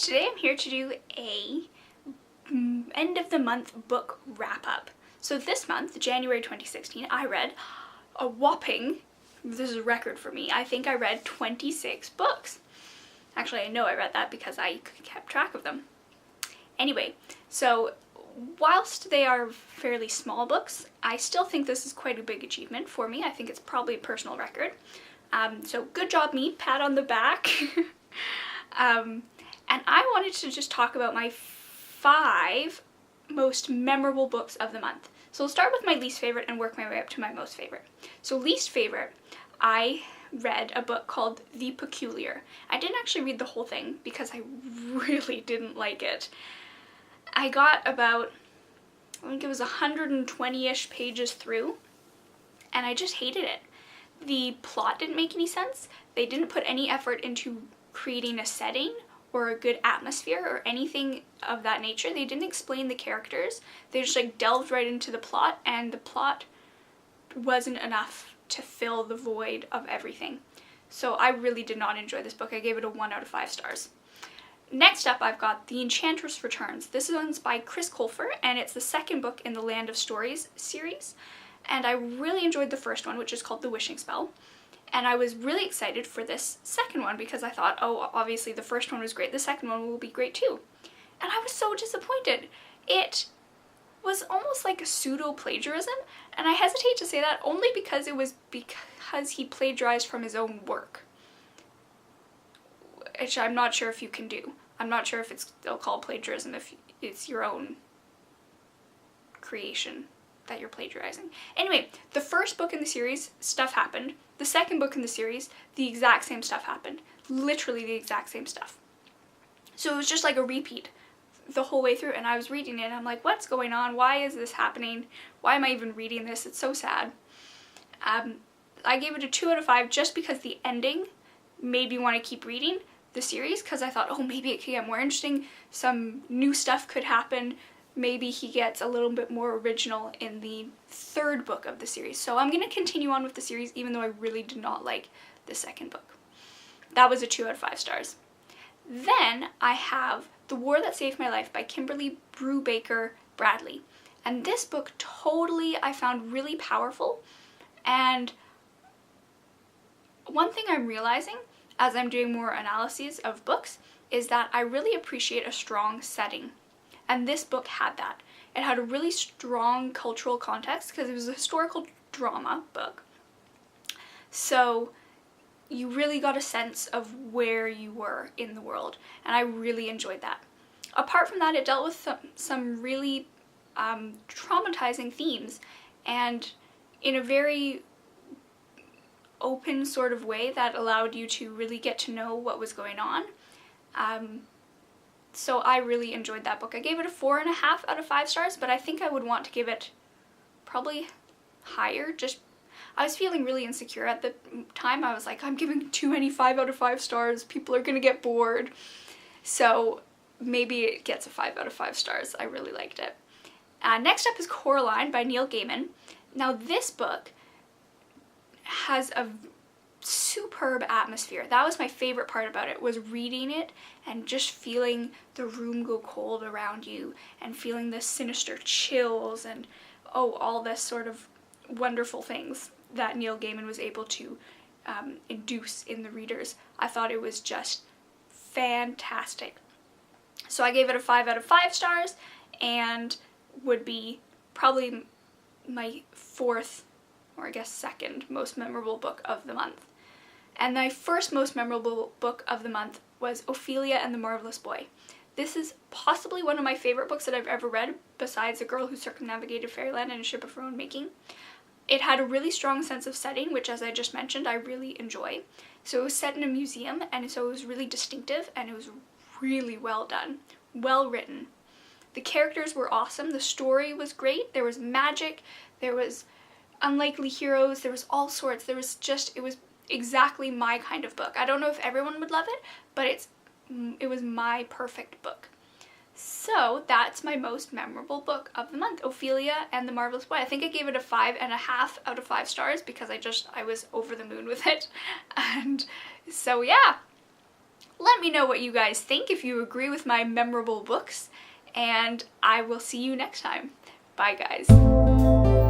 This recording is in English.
today I'm here to do a end of the month book wrap up. So this month, January 2016, I read a whopping, this is a record for me, I think I read 26 books. Actually, I know I read that because I kept track of them. Anyway, so whilst they are fairly small books, I still think this is quite a big achievement for me. I think it's probably a personal record. So good job me, pat on the back. And I wanted to just talk about my 5 most memorable books of the month. So I'll start with my least favorite and work my way up to my most favorite. So least favorite, I read a book called The Peculiar. I didn't actually read the whole thing because I really didn't like it. I got about, I think it was 120-ish pages through, and I just hated it. The plot didn't make any sense. They didn't put any effort into creating a setting or a good atmosphere or anything of that nature. They didn't explain the characters. They just like delved right into the plot, and the plot wasn't enough to fill the void of everything. So I really did not enjoy this book. I gave it a 1 out of 5 stars. Next up, I've got The Enchantress Returns. This one's by Chris Colfer, and it's the second book in the Land of Stories series. And I really enjoyed the first one, which is called The Wishing Spell. And I was really excited for this second one because I thought, oh, obviously the first one was great, the second one will be great too. And I was so disappointed. It was almost like a pseudo-plagiarism, and I hesitate to say that only because it was because he plagiarized from his own work. Which I'm not sure if you can do. I'm not sure if it's still called plagiarism if it's your own creation that you're plagiarizing. Anyway, the first book in the series, stuff happened. The second book in the series, the exact same stuff happened. Literally the exact same stuff. So it was just like a repeat the whole way through, and I was reading it and I'm like, what's going on? Why is this happening? Why am I even reading this? It's so sad. I gave it a 2 out of 5 just because the ending made me want to keep reading the series, because I thought, oh, maybe it could get more interesting, some new stuff could happen, maybe he gets a little bit more original in the third book of the series. So I'm going to continue on with the series even though I really did not like the second book. That was a 2 out of 5 stars. Then I have The War That Saved My Life by Kimberly Brubaker Bradley. And this book totally I found really powerful, and one thing I'm realizing as I'm doing more analyses of books is that I really appreciate a strong setting. And this book had that. It had a really strong cultural context because it was a historical drama book. So you really got a sense of where you were in the world, and I really enjoyed that. Apart from that, it dealt with some really traumatizing themes, and in a very open sort of way that allowed you to really get to know what was going on. So I really enjoyed that book. I gave it a 4.5 out of 5 stars, but I think I would want to give it probably higher. Just, I was feeling really insecure at the time. I was like, I'm giving too many 5 out of 5 stars. People are gonna get bored. So maybe it gets a 5 out of 5 stars. I really liked it. Next up is Coraline by Neil Gaiman. Now this book has a superb atmosphere. That was my favorite part about it, was reading it and just feeling the room go cold around you and feeling the sinister chills and all this sort of wonderful things that Neil Gaiman was able to induce in the readers. I thought it was just fantastic. So I gave it a 5 out of 5 stars, and would be probably my 4th, or I guess 2nd most memorable book of the month. And my first most memorable book of the month was Ophelia and the Marvelous Boy. This is possibly one of my favorite books that I've ever read, besides A Girl Who Circumnavigated Fairyland and A Ship of Her Own Making. It had a really strong sense of setting, which, as I just mentioned, I really enjoy. So it was set in a museum, and so it was really distinctive, and it was really well done, well written. The characters were awesome, the story was great, there was magic, there was unlikely heroes, there was all sorts, it was exactly my kind of book. I don't know if everyone would love it, but it was my perfect book. So that's my most memorable book of the month, Ophelia and the Marvelous Boy. I think I gave it a 5.5 out of 5 stars because I was over the moon with it. And so yeah, Let me know what you guys think, if you agree with my memorable books, and I will see you next time. Bye guys.